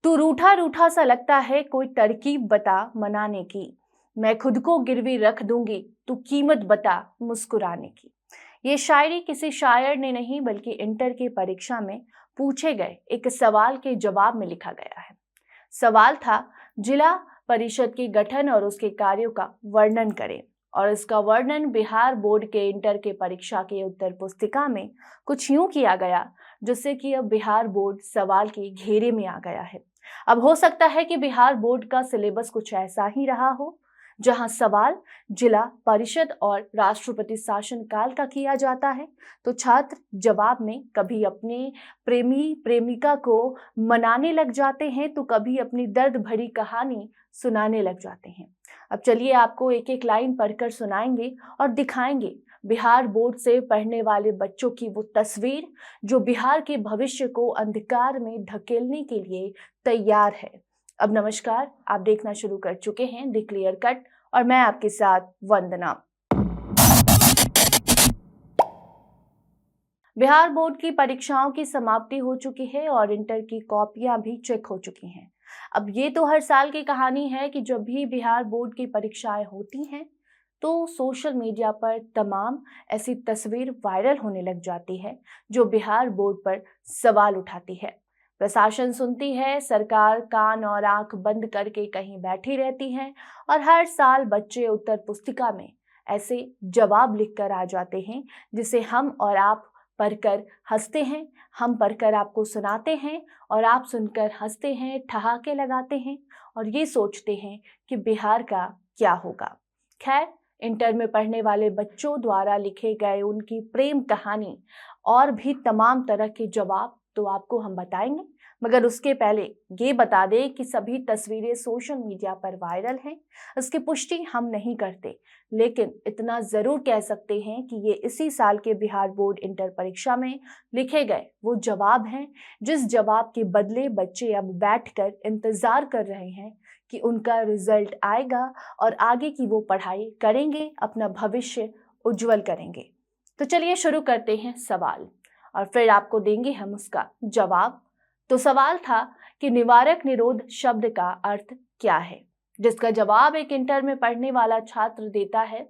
तू रूठा रूठा सा लगता है, कोई तरकीब बता मनाने की। मैं खुद को गिरवी रख दूंगी, तू कीमत बता मुस्कुराने की। ये शायरी किसी शायर ने नहीं बल्कि इंटर की परीक्षा में पूछे गए एक सवाल के जवाब में लिखा गया है। सवाल था, जिला परिषद के गठन और उसके कार्यों का वर्णन करें। और इसका वर्णन बिहार बोर्ड के इंटर के परीक्षा के उत्तर पुस्तिका में कुछ यूं किया गया, जिससे कि अब बिहार बोर्ड सवाल के घेरे में आ गया है। अब हो सकता है कि बिहार बोर्ड का सिलेबस कुछ ऐसा ही रहा हो, जहां सवाल जिला परिषद और राष्ट्रपति शासन काल का किया जाता है, तो छात्र जवाब में कभी अपने प्रेमी प्रेमिका को मनाने लग जाते हैं, तो कभी अपनी दर्द भरी कहानी सुनाने लग जाते हैं। अब चलिए आपको एक एक लाइन पढ़कर सुनाएंगे और दिखाएंगे बिहार बोर्ड से पढ़ने वाले बच्चों की वो तस्वीर, जो बिहार के भविष्य को अंधकार में धकेलने के लिए तैयार है। अब नमस्कार, आप देखना शुरू कर चुके हैं द क्लियर कट और मैं आपके साथ वंदना। बिहार बोर्ड की परीक्षाओं की समाप्ति हो चुकी है और इंटर की कॉपियां भी चेक हो चुकी हैं। अब ये तो हर साल की कहानी है कि जब भी बिहार बोर्ड की परीक्षाएं होती हैं तो सोशल मीडिया पर तमाम ऐसी तस्वीर वायरल होने लग जाती है जो बिहार बोर्ड पर सवाल उठाती है। प्रशासन सुनती है, सरकार कान और आंख बंद करके कहीं बैठी रहती है और हर साल बच्चे उत्तर पुस्तिका में ऐसे जवाब लिखकर आ जाते हैं जिसे हम और आप पढ़कर हंसते हैं, हम पढ़कर आपको सुनाते हैं और आप सुनकर हंसते हैं, ठहाके लगाते हैं और ये सोचते हैं कि बिहार का क्या होगा। खैर, इंटर में पढ़ने वाले बच्चों द्वारा लिखे गए उनकी प्रेम कहानी और भी तमाम तरह के जवाब तो आपको हम बताएंगे, मगर उसके पहले ये बता दें कि सभी तस्वीरें सोशल मीडिया पर वायरल हैं। इसकी पुष्टि हम नहीं करते, लेकिन इतना जरूर कह सकते हैं कि ये इसी साल के बिहार बोर्ड इंटर परीक्षा में लिखे गए वो जवाब हैं, जिस जवाब के बदले बच्चे अब बैठकर इंतजार कर रहे हैं कि उनका रिजल्ट आएगा और आगे की वो पढ़ाई करेंगे, अपना भविष्य उज्जवल करेंगे। तो चलिए शुरू करते हैं सवाल और फिर आपको देंगे हम उसका जवाब। तो सवाल था कि निवारक निरोध शब्द का अर्थ क्या है, जिसका जवाब एक इंटर में पढ़ने वाला छात्र देता है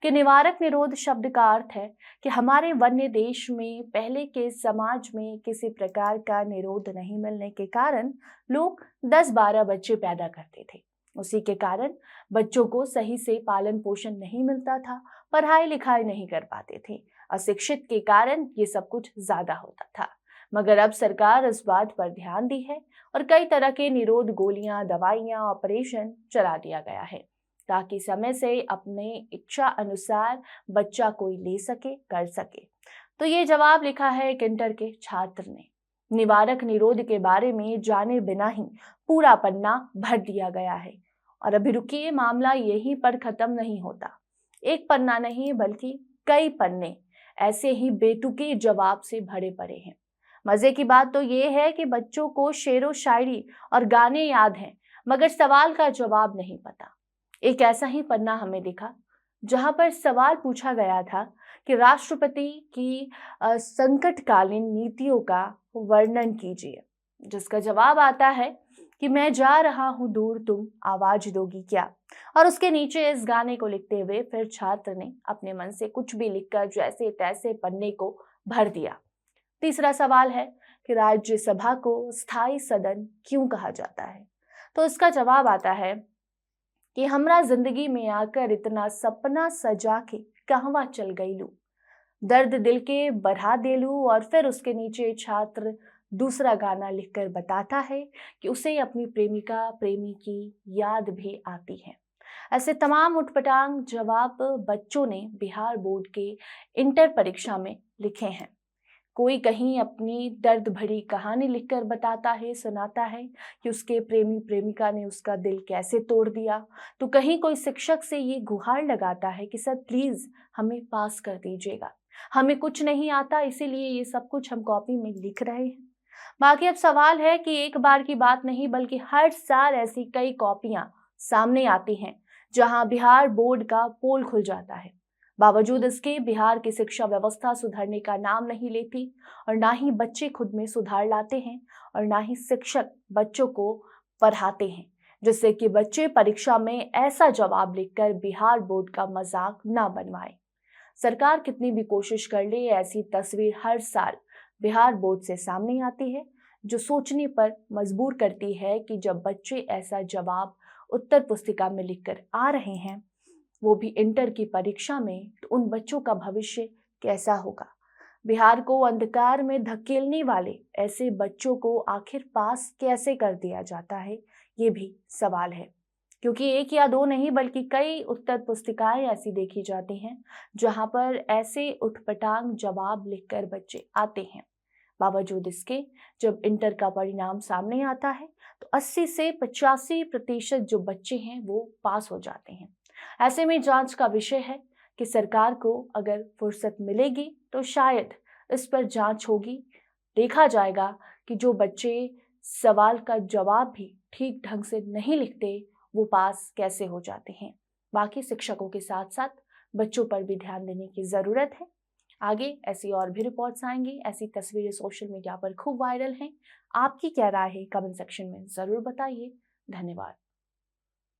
कि निवारक निरोध शब्द का अर्थ है कि हमारे वन्य देश में पहले के समाज में किसी प्रकार का निरोध नहीं मिलने के कारण लोग 10-12 बच्चे पैदा करते थे। उसी के कारण बच्चों को सही से पालन पोषण नहीं मिलता था, पढ़ाई लिखाई नहीं कर पाते थे, अशिक्षित के कारण ये सब कुछ ज्यादा होता था। मगर अब सरकार इस बात पर ध्यान दी है और कई तरह के निरोध गोलियां, दवाइयां, ऑपरेशन चला दिया गया है ताकि समय से अपने इच्छा अनुसार बच्चा कोई ले सके, कर सके। तो ये जवाब लिखा है एक इंटर के छात्र ने। निवारक निरोध के बारे में जाने बिना ही पूरा पन्ना भर दिया गया है। और अभी रुकिए, मामला यहीं पर खत्म नहीं होता। एक पन्ना नहीं बल्कि कई पन्ने ऐसे ही बेतुके जवाब से भरे पड़े हैं। मजे की बात तो ये है कि बच्चों को शेरो शायरी और गाने याद हैं, मगर सवाल का जवाब नहीं पता। एक ऐसा ही पन्ना हमें दिखा जहां पर सवाल पूछा गया था कि राष्ट्रपति की संकटकालीन नीतियों का वर्णन कीजिए, जिसका जवाब आता है कि मैं जा रहा हूं दूर, तुम आवाज दोगी क्या। और उसके नीचे इस गाने को लिखते हुए फिर छात्र ने अपने मन से कुछ भी लिखकर जैसे तैसे पन्ने को भर दिया। तीसरा सवाल है कि राज्यसभा को स्थायी सदन क्यों कहा जाता है। तो इसका जवाब आता है कि हमरा जिंदगी में आकर इतना सपना सजा के कहवा चल गईलू, दर्द दिल के बढ़ा देलू। और फिर उसके नीचे छात्र दूसरा गाना लिखकर बताता है कि उसे अपनी प्रेमिका प्रेमी की याद भी आती है। ऐसे तमाम उटपटांग जवाब बच्चों ने बिहार बोर्ड के इंटर परीक्षा में लिखे हैं। कोई कहीं अपनी दर्द भरी कहानी लिखकर बताता है, सुनाता है कि उसके प्रेमी प्रेमिका ने उसका दिल कैसे तोड़ दिया। तो कहीं कोई शिक्षक से ये गुहार लगाता है कि सर प्लीज हमें पास कर दीजिएगा, हमें कुछ नहीं आता, इसीलिए ये सब कुछ हम कॉपी में लिख रहे हैं। बाकी अब सवाल है कि एक बार की बात नहीं बल्कि हर साल ऐसी कई कॉपियां सामने आती हैं जहां बिहार बोर्ड का पोल खुल जाता है। बावजूद इसके बिहार की शिक्षा व्यवस्था सुधरने का नाम नहीं लेती और ना ही बच्चे खुद में सुधार लाते हैं और ना ही शिक्षक बच्चों को पढ़ाते हैं, जिससे कि बच्चे परीक्षा में ऐसा जवाब लिखकर बिहार बोर्ड का मजाक ना बनवाए। सरकार कितनी भी कोशिश कर ले, ऐसी तस्वीर हर साल बिहार बोर्ड से सामने आती है, जो सोचने पर मजबूर करती है कि जब बच्चे ऐसा जवाब उत्तर पुस्तिका में लिखकर आ रहे हैं, वो भी इंटर की परीक्षा में, तो उन बच्चों का भविष्य कैसा होगा। बिहार को अंधकार में धकेलने वाले ऐसे बच्चों को आखिर पास कैसे कर दिया जाता है, ये भी सवाल है। क्योंकि एक या दो नहीं बल्कि कई उत्तर पुस्तिकाएं ऐसी देखी जाती हैं जहां पर ऐसे उठपटांग जवाब लिखकर बच्चे आते हैं। बावजूद इसके जब इंटर का परिणाम सामने आता है तो 80 से 85% जो बच्चे हैं वो पास हो जाते हैं। ऐसे में जांच का विषय है कि सरकार को अगर फुर्सत मिलेगी तो शायद इस पर जांच होगी। देखा जाएगा कि जो बच्चे सवाल का जवाब भी ठीक ढंग से नहीं लिखते वो पास कैसे हो जाते हैं। बाकी शिक्षकों के साथ साथ बच्चों पर भी ध्यान देने की जरूरत है। आगे ऐसी और भी रिपोर्ट्स आएंगी, ऐसी तस्वीरें सोशल मीडिया पर खूब वायरल हैं। आपकी क्या राय है कमेंट सेक्शन में जरूर बताइए। धन्यवाद।